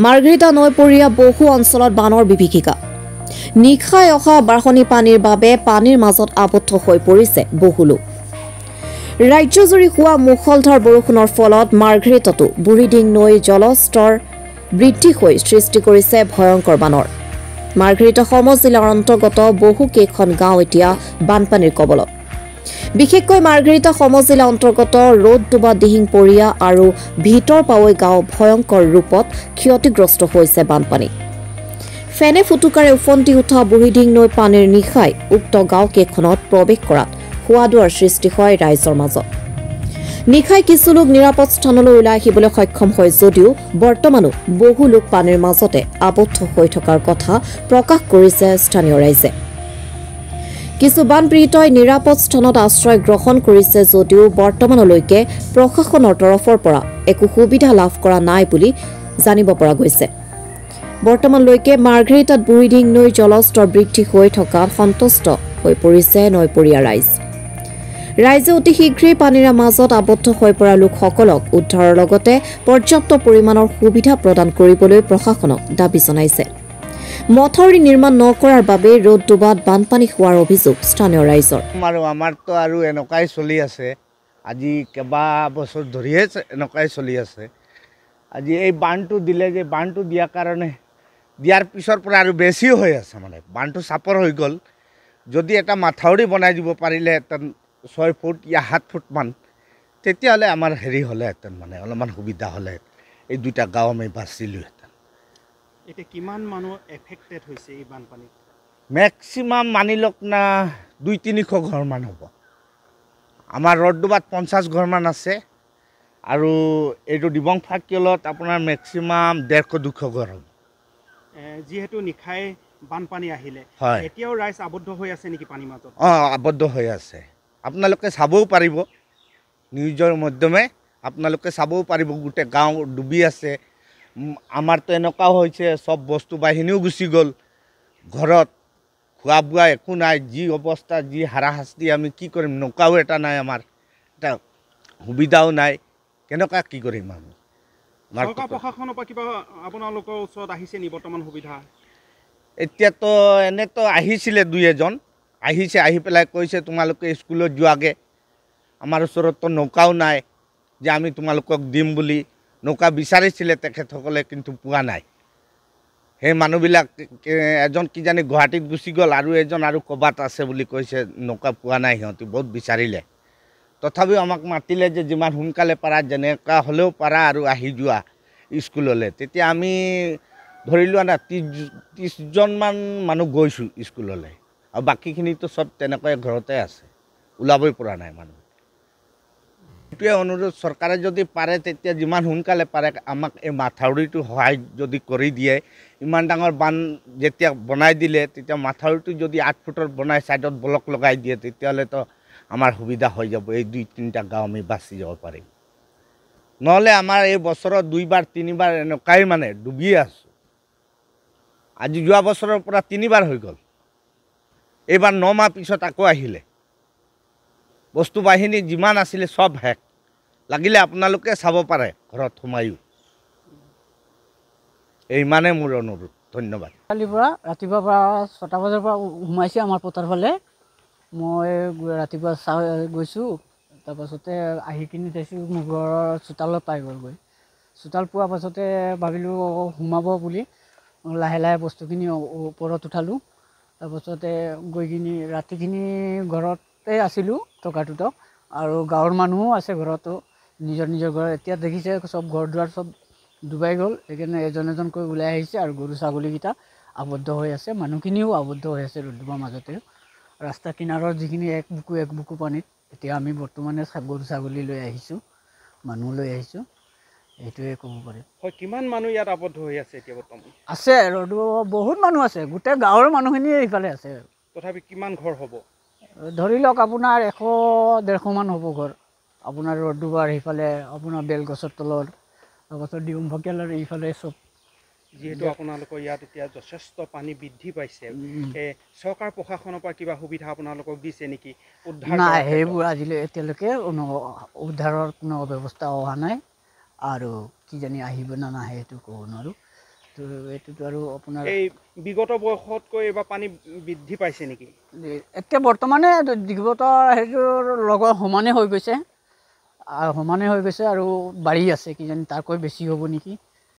মাৰ্ঘেৰিটা নৈপৰীয়া বহু অঞ্চলত বানৰ বিভীষিকা নিশাই অহা বাঢ়নী পানীৰ বাবে পানীৰ মাজত আবদ্ধ হৈ পৰিছে বহু লোক ৰাজ্যজুৰি হোৱা মুখলধাৰ বৰষুণৰ ফলত মাৰ্ঘেৰিটাতো বুঢ়ীডিং নৈৰ জলস্তৰ বৃদ্ধি হৈ সৃষ্টি কৰিছে ভয়ংকৰ বানৰ মাৰ্ঘেৰিটা সমজিলাৰ অন্তৰ্গত বহু কেইখন গাঁও এতিয়া বানপানীৰ কবলত বিশেষকৈ মাৰ্ঘেৰিটা সমজিলা অন্তৰ্গত ৰোডডুবা দিহিংপৰীয়া আৰু ভিতৰ পাৱৈ গাঁও ভয়ংকৰ ৰূপত ক্ষতিগ্ৰস্ত হৈছে বানপানী ফেনে ফুটুকাৰে উফন্দি উঠা বুঢ়ীডিং নৈ পানীৰ নিশাই উক্ত গাঁও কেইখনত প্ৰৱেশ কৰাত হোৱাদুৱাৰ সৃষ্টি হয় ৰাইজৰ মাজত নিশাই কিছু লোক নিৰাপদ স্থানলৈ ওলাই আহিবলৈ সক্ষম হয় যদিও বৰ্তমানো বহু লোক পানীৰ মাজতে আবদ্ধ হৈ থকাৰ কথা প্ৰকাশ কৰিছে স্থানীয় ৰাইজে কিছু বানপীড়িতই নিৰাপদ স্থানত আশ্ৰয় গ্ৰহণ কৰিছে যদিও বৰ্তমানলৈকে প্ৰশাসনৰ তৰফৰ পৰা একো সুবিধা লাভ কৰা নাই বুলি জানিব পৰা গৈছে বৰ্তমানলৈকে মাৰ্ঘেৰিটাত বুঢ়ীডিং নৈৰ জলস্তৰ বৃদ্ধি হৈ থকাত সন্তুষ্ট হৈ পৰিছে নৈপৰীয়া ৰাইজে অতি শীঘ্ৰেই পানীৰ মাজত আবদ্ধ হৈ পৰা লোকসকলক উদ্ধাৰৰ লগতে পৰ্যাপ্ত পৰিমাণৰ সুবিধা প্ৰদান কৰিবলৈ প্ৰশাসনক দাবী জনাইছে মথাউৰি নিৰ্মাণ নকৰাৰ বাবে ৰোডডুবাত বানপানী হোৱাৰ অভিযোগ স্থানীয় ৰাইজৰ আমাৰতো আৰু এনেকুৱাই চলি আছে আজি কেইবা বছৰ ধৰিয়ে এনেকুৱাই চলি আছে আজি এই বানটো দিলে যে বানটো দিয়াৰ কাৰণে দিয়াৰ পিছৰ পৰা আৰু বেছিও হৈ আছে মানে বানটো চাপৰ হৈ গ'ল যদি এটা মাথাউৰি বনাই দিব পাৰিলেহেঁতেন 6 ফুট या 7 ফুট মান তেতিয়াহ'লে আমাৰ হেৰি হ'লেহেঁতেন মানে অলপমান সুবিধা হ'লে এই দুটা গাঁও আমি বাচিলোহেঁতেন এতিয়া কিমান মানুহ এফেক্টেড হৈছে এই বানপানীত মেক্সিমাম মানি লওক না 200-300 ঘৰমান হ'ব আমাৰ ৰোডডুবাত 50 ঘৰমান আছে আৰু এইটো দিবং ফাকিলত আপোনাৰ মেক্সিমাম 150-200 ঘৰ হ'ব যিহেতু নিশাই বানপানী আহিলে এতিয়াও ৰাইজ আবদ্ধ হৈ আছে নেকি পানীৰ মাজত আবদ্ধ হৈ আছে আপোনালোকে চাবও পাৰিব নিউজৰ মাধ্যমে আপোনালোকে চাবও পাৰিব গোটেই গাঁও ডুবি আছে আমাৰতো এনেকুৱাও হৈছে সব বস্তু বাহিনীও গুচি গ'ল ঘৰত খোৱা বোৱা একো নাই যি অৱস্থা যি হাৰাশাস্তি আমি কি কৰিম নৌকাও এটা নাই আমাৰ এটা সুবিধাও নাই কেনেকুৱা কি কৰিম আমি চৰকাৰ প্ৰশাসনৰ পৰা কিবা আপোনালোকৰ ওচৰত আহিছে নি বৰ্তমান সুবিধা এতিয়াতো এনেতো আহিছিলে 2-এজন আহিছে আহি পেলাই কৈছে তোমালোকে স্কুলত যোৱাগে আমাৰ ওচৰততো নৌকাও নাই যে আমি তোমালোকক দিম বুলি নৌকা বিচাৰিছিলে তেখেতসকলে কিন্তু পোৱা নাই সেই মানুহবিলাক এজন কি জানি গুৱাহাটীত গুচি গ'ল আৰু এজন আৰু ক'বাত আছে বুলি কৈছে নৌকা পোৱা নাই সিহঁতি বহুত বিচাৰিলে তথাপিও আমাক মাতিলে যে যিমান সোনকালে পাৰা যেনেকুৱা হ'লেও পাৰা আৰু আহি যোৱা স্কুললৈ তেতিয়া আমি ধৰি লোৱা না 30জনমান মানুহ গৈছোঁ স্কুললৈ আৰু বাকীখিনিতো সব তেনেকৈ ঘৰতে আছে ওলাবই পৰা নাই মানুহ এইটোৱে অনুৰোধ চৰকাৰে যদি পাৰে তেতিয়া যিমান সোনকালে পাৰে আমাক এই মাথাউৰিটো সহায় যদি কৰি দিয়ে ইমান ডাঙৰ বান যেতিয়া বনাই দিলে তেতিয়া মাথাউৰিটো যদি 8 ফুটৰ বনাই ছাইডত ব্লক লগাই দিয়ে তেতিয়াহ'লেতো আমাৰ সুবিধা হৈ যাব এই 2-3টা গাঁও আমি বাচি যাব পাৰিম নহ'লে আমাৰ এই বছৰত 2বাৰ 3বাৰ এনেকুৱাই মানে ডুবিয়ে আছোঁ আজি যোৱা বছৰৰ পৰা 3বাৰ হৈ গ'ল এইবাৰ 9 মাহ পিছত আকৌ আহিলে বস্তু বাহিনী যিমান আছিলে সব শেষ লাগিলে আপোনালোকে চাব পাৰে ঘৰত সোমায়ো এইমানে মোৰ অনুৰোধ ধন্যবাদ কালিৰ পৰা ৰাতিপুৱাৰ পৰা 6টা বজাৰ পৰা সোমাইছে আমাৰ পথাৰ ফালে মই ৰাতিপুৱা গৈছোঁ তাৰপাছতে আহি কিনি চাইছোঁ মোৰ ঘৰৰ চোতালত পাই গ'লগৈ চোতাল পোৱাৰ পাছতে ভাবিলোঁ সোমাব বুলি লাহে লাহে বস্তুখিনি ওপৰত উঠালোঁ তাৰপাছতে গৈ কিনি ৰাতিখিনি ঘৰতে আছিলোঁ টকাটোত আৰু গাঁৱৰ মানুহো আছে ঘৰতো নিজৰ ঘৰ এতিয়া দেখিছে সব ঘৰ দুৱাৰ সব ডুবাই গ'ল সেইকাৰণে এজনকৈ ওলাই আহিছে আৰু গৰু ছাগলীকেইটা আবদ্ধ হৈ আছে মানুহখিনিও আবদ্ধ হৈ আছে ৰোডডুবাৰ মাজতে ৰাস্তা কিনাৰৰ যিখিনি এক বুকু পানীত এতিয়া আমি বৰ্তমানে গৰু ছাগলী লৈ আহিছোঁ মানুহ লৈ আহিছোঁ এইটোৱে ক'ব পাৰিম হয় কিমান মানুহ ইয়াত আবদ্ধ হৈ আছে এতিয়া বৰ্তমান আছে বহুত মানুহ আছে গোটেই গাঁৱৰ মানুহখিনি এইফালে আছে তথাপি কিমান ঘৰ হ'ব ধৰি লওক আপোনাৰ 100-150 মান হ'ব ঘৰ আপোনাৰ ৰোডডুবাৰ সেইফালে আপোনাৰ বেলগছৰ তলৰ তাৰপাছত দিউম ভকেলৰ এইফালে চব যিহেতু আপোনালোকৰ ইয়াত এতিয়া যথেষ্ট পানী বৃদ্ধি পাইছে চৰকাৰ প্ৰশাসনৰ পৰা কিবা সুবিধা আপোনালোকক দিছে নেকি উদ্ধাৰ নাই সেইবোৰ আজিলৈ এতিয়ালৈকে উদ্ধাৰৰ কোনো ব্যৱস্থা অহা নাই আৰু কি জানি আহিব না নাহে সেইটো ক'ব নোৱাৰোঁ এইটোতো আৰু আপোনাৰ এই বিগত বৰ্ষতকৈ এইবাৰ পানী বৃদ্ধি পাইছে নেকি? এতিয়া বৰ্তমানে বিগত হেৰিটোৰ লগত সমানে হৈ গৈছে আৰু বাঢ়ি আছে কিজানি তাতকৈ বেছি হ'ব নেকি।